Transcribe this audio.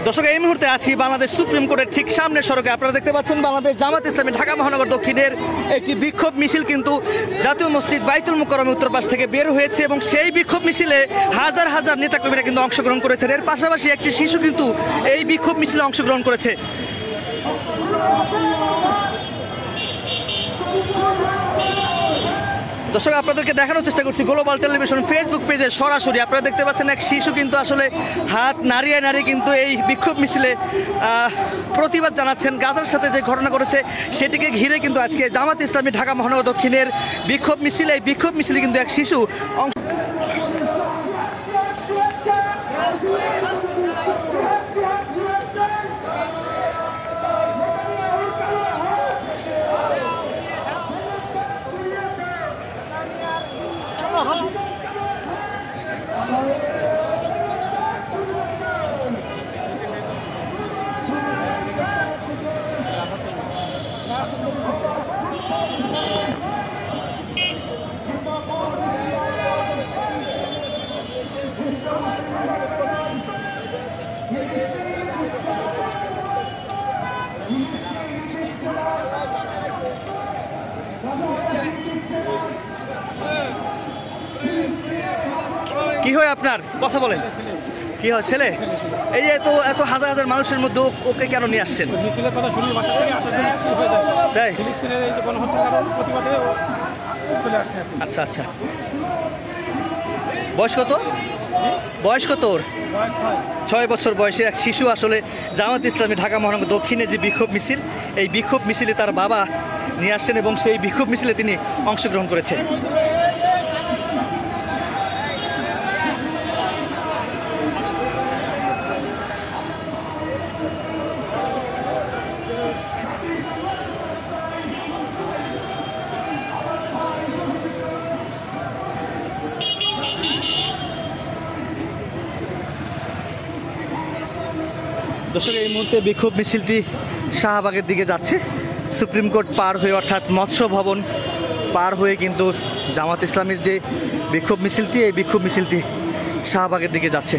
দর্শক, এই মুহূর্তে আছি বাংলাদেশ সুপ্রিম কোর্টের ঠিক সামনে সড়কে। আপনারা দেখতে পাচ্ছেন বাংলাদেশ জামাত ইসলামী ঢাকা মহানগর দক্ষিণের একটি বিক্ষোভ মিছিল কিন্তু জাতীয় মসজিদ বাইতুল মুকাররমের উত্তর পাশ থেকে বের হয়েছে এবং সেই বিক্ষোভ মিছিলে হাজার হাজার নেতাকর্মীরা কিন্তু অংশগ্রহণ করেছেন। এর পাশাপাশি একটি শিশু কিন্তু এই বিক্ষোভ মিছিলে অংশগ্রহণ করেছে। দর্শক, আপনাদেরকে দেখানোর চেষ্টা করছি গ্লোবাল টেলিভিশন ফেসবুক পেজে সরাসরি। আপনারা দেখতে পাচ্ছেন এক শিশু কিন্তু আসলে হাত নাড়িয়ে নাড়িয়ে কিন্তু এই বিক্ষোভ মিছিলে প্রতিবাদ জানাচ্ছেন। গাজার সাথে যে ঘটনা ঘটেছে সেটিকে ঘিরে কিন্তু আজকে জামাত ইসলামী ঢাকা মহানগর দক্ষিণের বিক্ষোভ মিছিলে, এই বিক্ষোভ মিছিলে কিন্তু এক শিশু কি হয় আপনার কথা বলেন, কি হয় ছেলে? এই যে এত হাজার হাজার মানুষের মধ্যে ওকে কেন নিয়ে আসছেন? মিছিলের কথা শুনি বাসা থেকে আসার জন্য হয়ে যায় তাই ফিলিস্তিনের এই যে গণহত্যার প্রতিবাদে চলে আসছে। আচ্ছা আচ্ছা, বয়স কত? বয়স কত ওর? 6 বছর বয়সে এক শিশু আসলে জামাত ইসলামী ঢাকা মহানগর দক্ষিণে যে বিক্ষোভ মিছিল, এই বিক্ষোভ মিছিলে তার বাবা নিয়ে আসছেন এবং সেই বিক্ষোভ মিছিলে তিনি অংশগ্রহণ করেছেন। দর্শক, এই মুহূর্তে বিক্ষোভ মিছিলটি শাহবাগের দিকে যাচ্ছে। সুপ্রিম কোর্ট পার হয়ে অর্থাৎ মৎস্য ভবন পার হয়ে কিন্তু জামাত ইসলামীর যে বিক্ষোভ মিছিলটি, এই বিক্ষোভ মিছিলটি শাহবাগের দিকে যাচ্ছে।